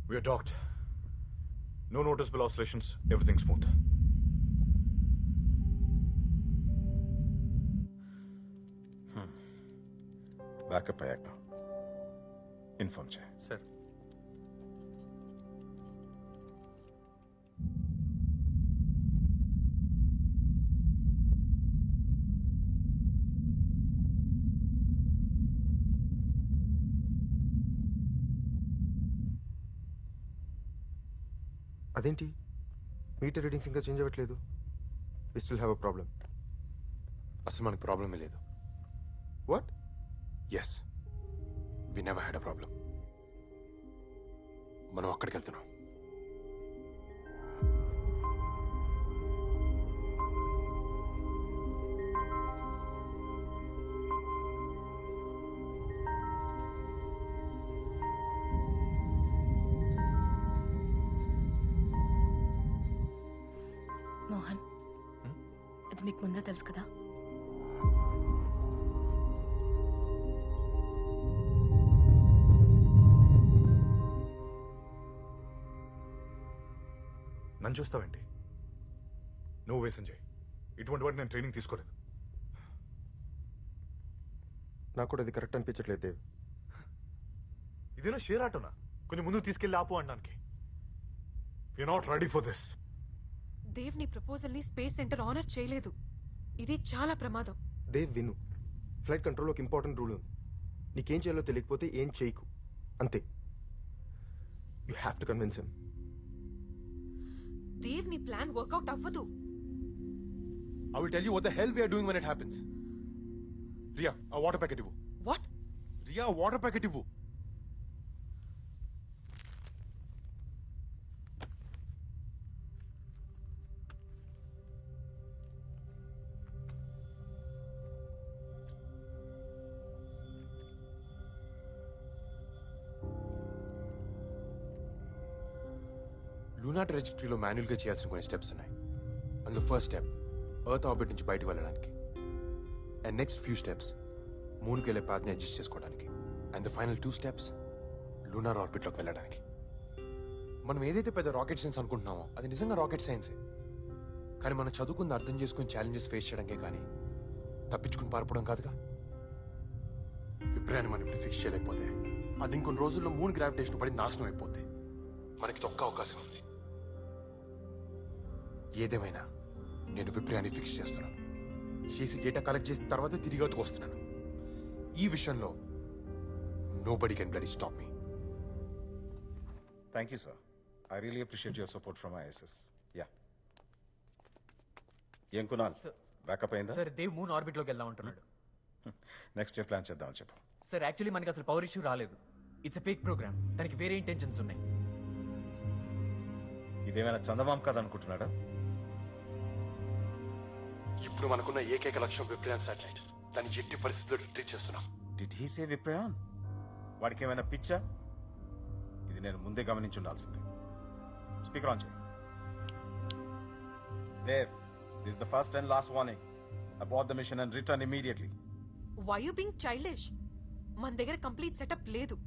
We are docked. No noticeable oscillations. Everything smooth. Backup అయ్యాక inform చేయి. Sir అదేంటి meter readings ఇంకా change అవ్వట్లేదు? We still have a problem. అసలు మనకు ప్రాబ్లమే లేదు. What? Yes, we never had a problem. మనం అక్కడికి వెళ్తున్నాం. మోహన్, అది మీకు ముందే తెలుసు కదా? నన్ను చూస్తావేంటి? నువ్వు వే సంజయ్, ఇటువంటి వాటి నేను ట్రైనింగ్ తీసుకోలేదు. నాకు కూడా ఇది కరెక్ట్ అనిపించట్లేదు దేవ్. ఇదేనా షేర్ ఆటోనా కొంచెం ముందుకు తీసుకెళ్ళి ఆపు అనడానికి? We not ready for this. Dev నీ ప్రపోజల్ ని స్పేస్ సెంటర్ ఆనర్ చేయలేదు. ఇది చాలా ప్రమాదం. దేవ్ విను, ఫ్లైట్ కంట్రోల్లో ఒక ఇంపార్టెంట్ రూల్ ఉంది. నీకేం చేయాలో తెలియకపోతే ఏం చేయకు, అంతే. You have to convince him. Dev నీ ప్లాన్ వర్కౌట్ అవ్వదు. I will tell you what the hell we are doing when it happens. Ria, a water packet ivu. What? Ria, a water packet ivu. Lunar ట్రాజెక్టరీలో మాన్యువల్గా చేయాల్సిన కొన్ని steps ఉన్నాయి. అందులో first step earth orbit నుంచి బయటకు వెళ్ళడానికి, అండ్ నెక్స్ట్ ఫ్యూ స్టెప్స్ మూన్కి వెళ్ళే పాత్ని అడ్జస్ట్ చేసుకోవడానికి, and the final 2 steps lunar ఆర్బిట్లోకి వెళ్ళడానికి. మనం ఏదైతే పెద్ద రాకెట్ సైన్స్ అనుకుంటున్నామో అది నిజంగా రాకెట్ సైన్సే. కానీ మనం చదువుకుంది అర్థం చేసుకుని ఛాలెంజెస్ ఫేస్ చేయడానికే కానీ తప్పించుకుని పారిపోవడం కాదుగా. విప్రయాన్ని మనం ఇప్పుడు ఫిక్స్ చేయలేకపోతే అది ఇంకొన్ని రోజుల్లో మూన్ గ్రావిటేషన్ పడి నాశనం అయిపోతే మనకి ఒక్క అవకాశం ఉంది. ఏదేమైనా నేను విప్రయాన్ని ఫిక్స్ చేస్తున్నాను. చేసి డేటా కలెక్ట్ చేసిన తర్వాత తిరిగి అతుకు వస్తున్నాను. ఈ విషయంలో nobody can bloody stop me. Thank you sir. I really appreciate your support from ISS. Yeah, ఏం కునాల్ బ్యాకప్ అయిందా? సార్ దేవ్ మూన్ ఆర్బిట్ లోకి వెళ్దాం అంటున్నాడు. నెక్స్ట్ డే ప్లాన్ చేద్దామని చెప్పు. సార్ యాక్చువల్లీ మనకి అసలు పవర్ ఇష్యూ రాలేదు. It's a fake program. దానికి వేరే ఇంటెన్షన్స్ ఉన్నాయి. ఇదేమైనా చందమామ కథ అనుకుంటున్నాడా? ఇప్పుడు మనకున్న ఏకైక లక్ష్యం విప్రయాన్ శాటిలైట్. దాన్ని ఎట్టి పరిస్థితుల్లో రిట్రీట్ చేస్తున్నాం. Did he say విప్రయాన్? వాడికి ఏమైనా పిచ్చా? ఇది నేను ముందే గమనించి ఉండాల్సింది. స్పీకర్ ఆన్ చేయి. Dev, this is the first and last warning. Abort the mission and return immediately. Why you being childish? మన దగ్గర కంప్లీట్ సెటప్ లేదు.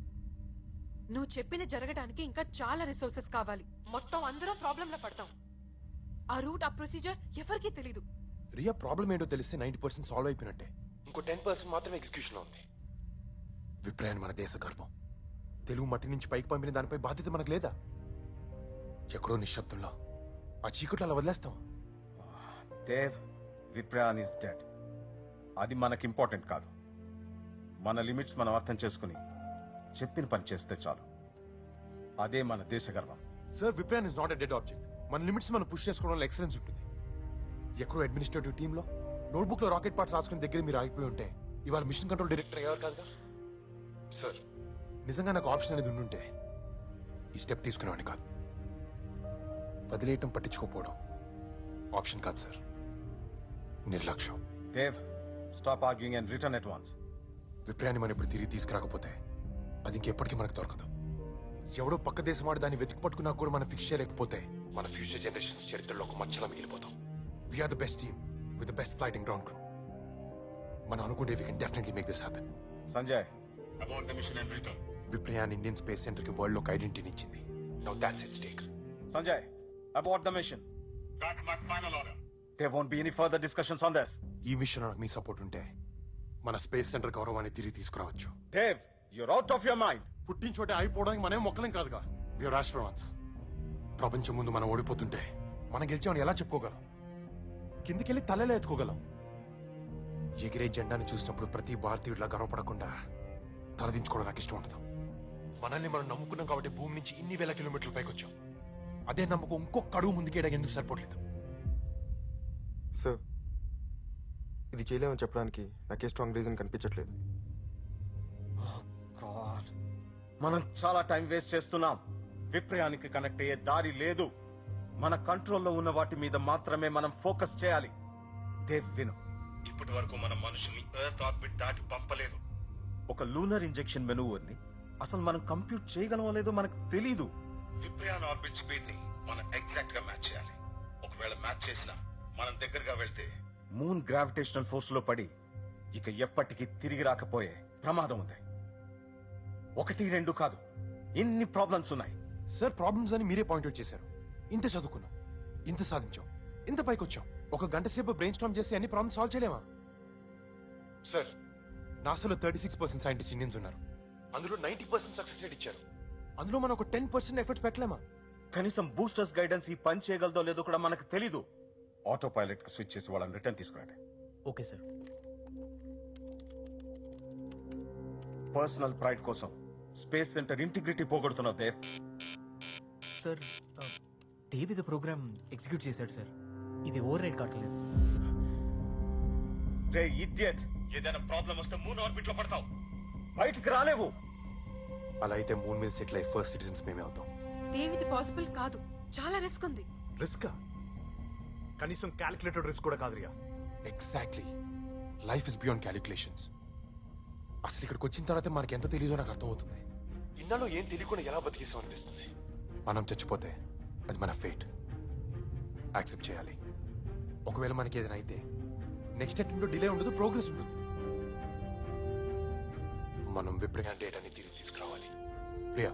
నువ్వు చెప్పిన జరగడానికి ఇంకా చాలా రిసోర్సెస్ కావాలి. మొత్తం అందరం ప్రాబ్లంలో పడతాం. ఆ రూట్, ఆ ప్రొసీజర్ ఎవరికీ తెలీదు. రియా ప్రాబ్లం ఏంటో తెలిస్తే 90% సాల్వ్ అయిపోయినట్టే. ఇంకో 10% మాత్రమే ఎగ్జిక్యూషన్ లో ఉంది. విప్రయాన్ మన దేశ గర్వం. తెలుగు మట్టి నుంచి పైకి పంపిన దానిపై బాధ్యత మనకు లేదా? ఎక్కడో నిశ్శబ్దంలో ఆ చీకట్లో అలా వదిలేస్తాం. Dev, విప్రయాన్ is dead. అది మనకి ఇంపార్టెంట్ కాదు. మన లిమిట్స్ మనం అర్థం చేసుకుని చెప్పిన పని చేస్తే చాలు. అదే మన దేశ గర్వం. Sir, విప్రయాన్ is not a dead object. మన లిమిట్స్ మనం పుష్ చేసుకోవడంలో ఎక్సలెన్స్ ఉంటుంది. ఎక్కడో అడ్మినిస్ట్రేటివ్ టీంలో నోట్బుక్ లో రాకెట్ పార్ట్స్ రాసుకునే దగ్గర మీరు ఆగిపోయి ఉంటే ఇవాళ మిషన్ కంట్రోల్ డైరెక్టర్ అయ్యారు కాదుగా. సార్, నిజంగా నాకు ఆప్షన్ అనేది ఉండుంటే ఈ స్టెప్ తీసుకునేవాడిని కాదు. వదిలేయటం, పట్టించుకోపోవడం ఆప్షన్ కాదు సార్, నిర్లక్ష్యం. Dev, stop arguing and return at once. విప్రయాన్ని మనం ఇప్పుడు తిరిగి తీసుకురాకపోతే అది ఇంకెప్పటికీ మనకు దొరకదు. ఎవడో పక్క దేశం వాడు దాన్ని వెతికి పట్టుకున్నా కూడా మనం ఫిక్స్ చేయలేకపోతే మన ఫ్యూచర్ జనరేషన్స్ చరిత్రలో ఒక మచ్చలా మిగిలిపోతాం. We're the best team with the best flight and ground crew. మనం అనుకుంటే we can definitely make this happen. Sanjay, విప్రయాన్ ఇండియన్ స్పేస్ సెంటర్ కి వరల్డ్ లో ఒక ఐడెంటిటీని ఇచ్చింది. Now that's at stake. Sanjay, abort the mission. That's my final order. There won't be any further discussions on this. ఈ విషయంలో నాకు మీ సపోర్ట్ ఉంటే మన స్పేస్ సెంటర్ గౌరవాన్ని తిరిగి తీసుకురావచ్చు. Dev, you're out of your mind. పుట్టిన చోటే అయిపోవడానికి మనమే మొక్కలేం కాదుగా. We're astronauts. ప్రపంచం ముందు మనం ఓడిపోతుంటే మనం గెలిచామని ఎలా చెప్పుకోగలం? కిందికెళ్ళి తలలే ఎత్తుకోగలం. ఎగిరే జెండాని చూసినప్పుడు ప్రతి భారతీయుడిలా గర్వపడకుండా తలదించుకోవడం నాకు ఇష్టం ఉండదు. మనల్ని మనం నమ్ముకున్నాం కాబట్టి భూమి నుంచి ఇన్ని వేల కిలోమీటర్ల పైకి వచ్చాం. అదే నమ్మకం ఇంకొక అడుగు ముందుకేయడానికి ఎందుకు సరిపోవట్లేదు? సార్, ఇది చేయలేమని చెప్పడానికి నాకే స్ట్రాంగ్ రీజన్ కనిపించట్లేదు. God. మనం చాలా టైం వేస్ట్ చేస్తున్నాం. విప్రయానికి కనెక్ట్ అయ్యే దారి లేదు. మన కంట్రోల్లో ఉన్న వాటి మీద మాత్రమే మనం ఫోకస్ చేయాలి. దేవ్, విను. ఇప్పటి వరకు మన మనుషుల్ని ఎర్త్ ఆర్బిట్ దాటి పంపలేదు. ఒక లూనర్ ఇంజెక్షన్ మెనూవర్ని అసలు మనం కంప్యూట్ చేయగలమో లేదో మనకు తెలీదు. విప్రయాన్ ఆర్బిట్ స్పీడ్ ని మనం ఎగ్జాక్ట్ గా మ్యాచ్ చేయాలి. ఒకవేళ మ్యాచ్ చేసినా మనం దగ్గరగా వెళ్తే మూన్ గ్రావిటేషనల్ ఫోర్స్ లో పడి ఇక ఎప్పటికీ తిరిగి రాకపోయే ప్రమాదం ఉంది. 1, 2 కాదు, ఎన్ని ప్రాబ్లమ్స్ ఉన్నాయి. సార్, ప్రాబ్లమ్స్ అని మీరే పాయింట్అవుట్ చేశారు. ఇంత చదువుకున్నాం, ఇంత సాధించాం, ఇంత పైకి వచ్చాం. ఒక గంట సేపు బ్రెయిన్ స్టార్మ్ చేసి అన్ని ప్రాబ్లమ్స్ సాల్వ్ చేయలేమా? సార్, నాసాలో 36% సైంటిస్ట్ ఇండియన్స్ ఉన్నారు. అందులో 90% సక్సెస్ రేట్ ఇచ్చారు. అందులో మనం ఒక 10% ఎఫర్ట్స్ పెట్టలేమా? కనీసం బూస్టర్స్ గైడెన్స్ ఈ పని చేయగలదో లేదో కూడా మనకు తెలీదు. ఆటో పైలట్ కి స్విచ్ చేసి వాళ్ళని రిటర్న్ తీసుకురండి. Okay sir. పర్సనల్ ప్రైడ్ కోసం స్పేస్ సెంటర్ ఇంటిగ్రిటీ పోగొడుతున్నావు దేవ్. సార్, దేవ్ ఇది ప్రోగ్రామ్ ఎగ్జిక్యూట్ చేశాడు సార్. ఇది ఓవర్ రైడ్ కావట్లేదు. రే ఇడియట్, ఏదైనా ప్రాబ్లం వస్తే మూన్ ఆర్బిట్ లో పడతావు, బయటికి రాలేవు. అలా అయితే మూన్ మీద సెటిల్ అయ్యి ఫస్ట్ సిటిజన్స్ మేమే అవుతాం. దేవిది పాసిబుల్ కాదు, చాలా రిస్క్ ఉంది. రిస్కా? కనీసం క్యాలిక్యులేటెడ్ రిస్క్ కూడా కాదు Riya. Exactly. Life is beyond calculations. అసలు ఇక్కడికి వచ్చిన తర్వాత మనకి ఎంత తెలియదో నాకు అర్థమవుతుంది. ఇన్నాళ్ళు ఏం తెలియకుండా ఎలా బతికిస్తాం అనిపిస్తుంది. మనం చచ్చిపోతే అది మన ఫేట్. యాక్సెప్ట్ చేయాలి. ఒకవేళ మనకి ఏదైనా అయితే నెక్స్ట్ అటెంప్ట్లో డిలే ఉండదు, ప్రోగ్రెస్ ఉంటుంది. మనం విప్రయాణ డేటాని తిరిగి తీసుకురావాలి. ప్రియా,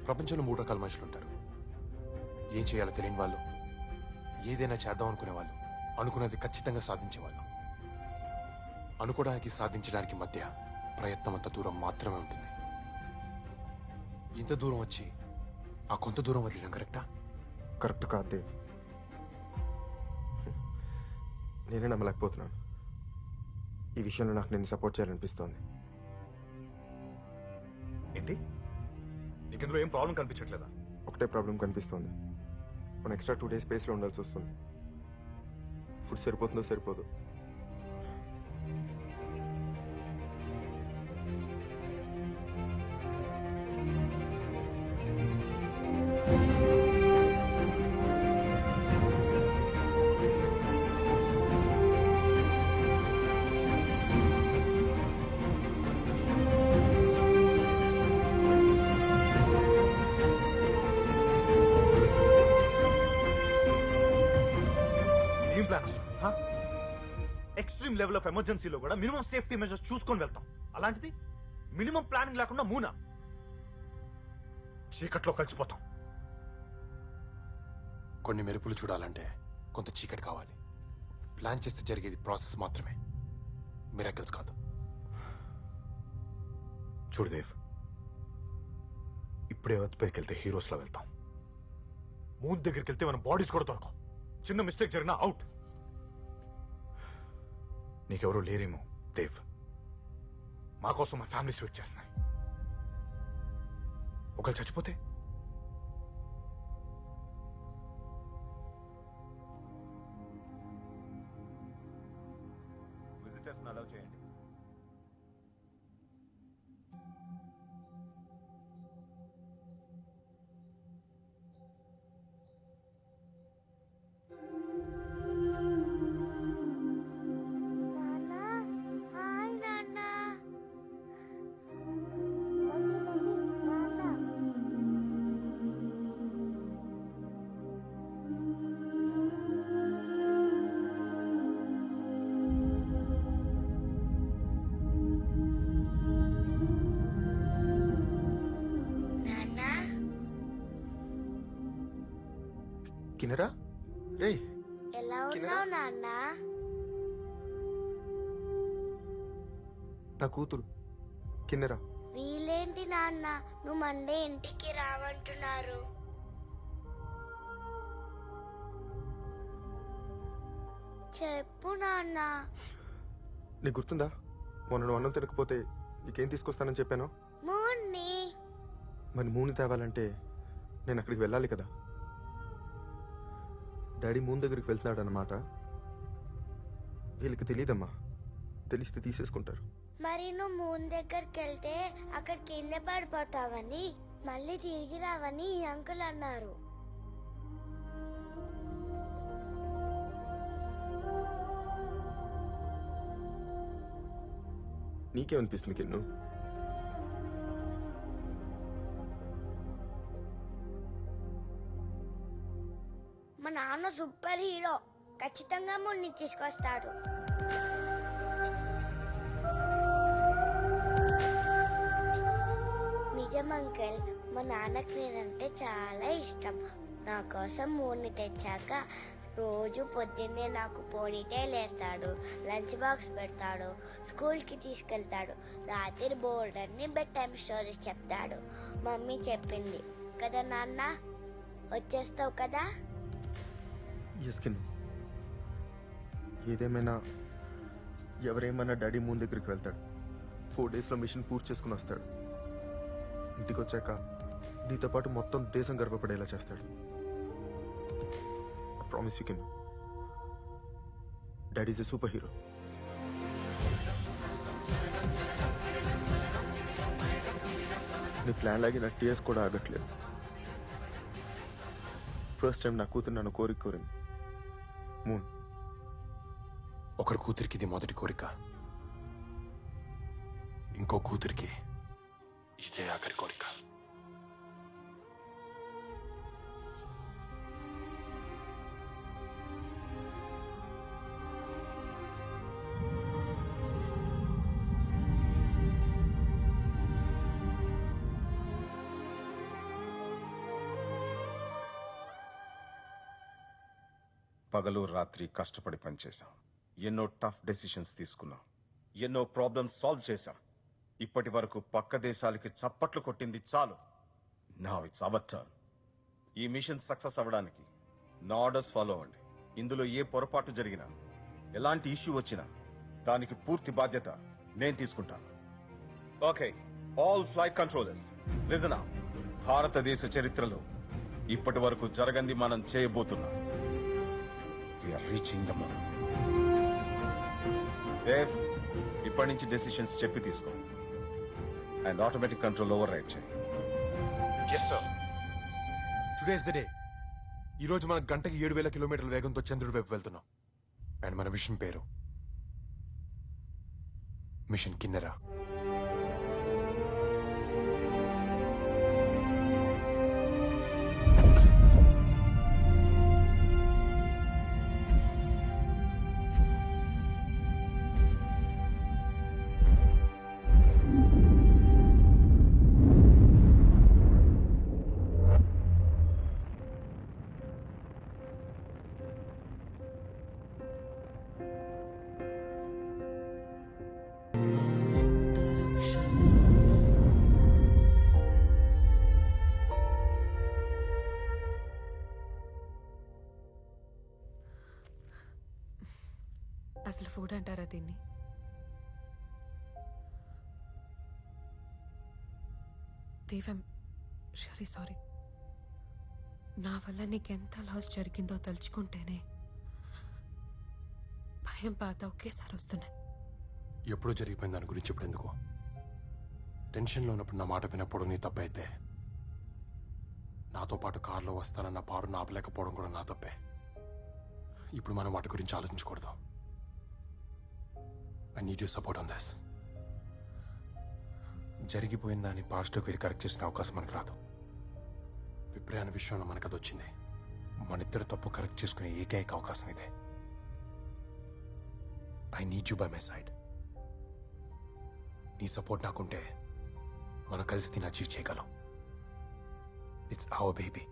ప్రపంచంలో 3 రకాల మనుషులు ఉంటారు. ఏం చేయాలో తెలియని వాళ్ళు, ఏదైనా చేద్దాం అనుకునే వాళ్ళు, అనుకున్నది ఖచ్చితంగా సాధించేవాళ్ళు. అనుకోవడానికి సాధించడానికి మధ్య ప్రయత్నం అంత దూరం మాత్రమే ఉంటుంది. ఇంత దూరం వచ్చి ఆ కొంత దూరం వదిలేయడం కరెక్టా? కరెక్ట్ కాదు దేవ్. నేనే నమ్మలేకపోతున్నాను. ఈ విషయంలో నాకు నేను సపోర్ట్ చేయాలనిపిస్తోంది. ఏంటి? నీకు ఇందులో ఏం ప్రాబ్లం కనిపించట్లేదా? ఒకటే ప్రాబ్లం కనిపిస్తోంది. మనం ఎక్స్ట్రా 2 days స్పేస్లో ఉండాల్సి వస్తుంది. ఫుడ్ సరిపోతుందో సరిపోదు. ఏం ప్లాన్ అసలు? ఎక్స్ట్రీమ్ లెవెల్ ఆఫ్ ఎమర్జెన్సీలో కూడా మినిమం సేఫ్టీ మెజర్స్ చూసుకొని వెళ్తాం. అలాంటిది మినిమం ప్లానింగ్ లేకుండా మూనా? చీకట్లో కలిసిపోతాం. కొన్ని మెరుపులు చూడాలంటే కొంత చీకటి కావాలి. ప్లాన్ చేస్తే జరిగేది ప్రాసెస్ మాత్రమే, మిరాకిల్స్ కాదు. చూడు దేవ్, ఇప్పుడే ఎర్త్ పైకి వెళ్తే హీరోస్లా వెళ్తాం. మూన్ దగ్గరికి వెళ్తే మన బాడీస్ కూడా దొరకవు. చిన్న మిస్టేక్ జరిగినా అవుట్. నీకెవరూ లేరేమో దేవ్. మా కోసం మా ఫ్యామిలీస్ వెయిట్ చేస్తున్నాయి. ఒకళ్ళు చచ్చిపోతే విజిటర్స్ అలౌ చేయండి. కిన్నరా రే ఎలా ఉన్నావు నాన్న? నా కూతురు కిన్నెరా. వీలేంటి నాన్న, నువ్వు మండే ఇంటికి రావంటున్నారు. చెప్పు నాన్న. నీకు గుర్తుందా మొన్న నువ్వు అన్నం తినకపోతే నీకేం తీసుకొస్తానని చెప్పాను? మూన్ని. మరి మూని తేవాలంటే నేను అక్కడికి వెళ్ళాలి కదా. డాడీ మూన్ దగ్గరికి వెళ్తున్నాడు అన్నమాట. వీళ్ళకి తెలియదమ్మా, తెలిస్తే తీసేసుకుంటారు. మరి నువ్వు మూన్ దగ్గరికి వెళ్తే అక్కడ కింద పడిపోతావని, మళ్ళీ తిరిగి రావని ఈ అంకుల్ అన్నారు. నీకేమనిపిస్తుంది కిన్ను? మా నాన్న సూపర్ హీరో, ఖచ్చితంగా మున్ని తీసుకొస్తాడు. నిజం అంకుల్, మా నాన్నకి నేనంటే చాలా ఇష్టం. నా కోసం మూన్ని తెచ్చాక రోజు పొద్దున్నే నాకు పోనీటైల్ వేస్తాడు, లంచ్ బాక్స్ పెడతాడు, స్కూల్కి తీసుకెళ్తాడు, రాత్రి బోర్డ్ అన్ని బెడ్ టైమ్ స్టోరీస్ చెప్తాడు. మమ్మీ చెప్పింది కదా నాన్న, వచ్చేస్తావు కదా? ఎస్ కిన్ను, ఏదేమైనా ఎవరేమన్నా డాడీ మూన్ దగ్గరికి వెళ్తాడు. 4 డేస్లో మిషన్ పూర్తి చేసుకుని వస్తాడు. ఇంటికి వచ్చాక నీతో పాటు మొత్తం దేశం గర్వపడేలా చేస్తాడు. Promise you Kinnu, daddy is a super hero. నీ ప్లాన్ లాగి నా టీఎస్ కూడా ఆగట్లేదు. ఫస్ట్ టైం నా కూతురు నన్ను కోరింది. మూన్, ఒకరి కూతురికి ఇది మొదటి కోరిక, ఇంకో కూతురికి ఇదే ఆఖరి కోరిక. పగలు రాత్రి కష్టపడి పనిచేశాం. ఎన్నో టఫ్ డెసిషన్స్ తీసుకున్నాం. ఎన్నో ప్రాబ్లమ్స్ సాల్వ్ చేశాం. ఇప్పటి వరకు పక్క దేశాలకి చప్పట్లు కొట్టింది చాలు. Now it's our turn. ఈ మిషన్ సక్సెస్ అవ్వడానికి నా ఆర్డర్స్ ఫాలో అవ్వండి. ఇందులో ఏ పొరపాటు జరిగినా, ఎలాంటి ఇష్యూ వచ్చినా దానికి పూర్తి బాధ్యత నేను తీసుకుంటాను. Okay, all flight controllers listen up. భారతదేశ చరిత్రలో ఇప్పటి వరకు జరగంది మనం చేయబోతున్నాం. We are reaching the moon. Dave, ఇప్పటి నుంచి డెసిషన్స్ చెప్పి తీసుకో. And automatic control override చేయి. Yes sir. Today's the day. ఈరోజు మనం గంటకి 7,000 కిలోమీటర్ల వేగంతో చంద్రుడి వైపు వెళ్తున్నాం. అండ్ మన మిషన్ పేరు మిషన్ కిన్నెరా. అసలు ఫుడ్ అంటారా దీన్ని? దేవం, రియలీ సారీ. నా వల్ల నీకెంత లాస్ జరిగిందో తలుచుకుంటేనే భయం, బాధ ఒకేసారి వస్తున్నాయి. ఎప్పుడో జరిగిపోయింది దాని గురించి ఇప్పుడు ఎందుకు? టెన్షన్లో ఉన్నప్పుడు నా మాట వినప్పుడు నీ తప్పైతే, నాతో పాటు కారులో వస్తానన్న పారు ఆపలేకపోవడం కూడా నా తప్పే. ఇప్పుడు మనం వాటి గురించి ఆలోచించకూడదు. I need you support on this. జరిగిపోయిన దాన్ని పాస్ట్లోకి వెళ్ళి కరెక్ట్ చేసిన అవకాశం మనకు రాదు. విప్రయాణ విషయంలో మనకు అది వచ్చింది. మన ఇద్దరు తప్పు కరెక్ట్ చేసుకునే ఏకైక అవకాశం ఇదే. I need you by my side. నీ సపోర్ట్ నాకుంటే మనం కలిసి దీన్ని అచీవ్ చేయగలం. It's our baby.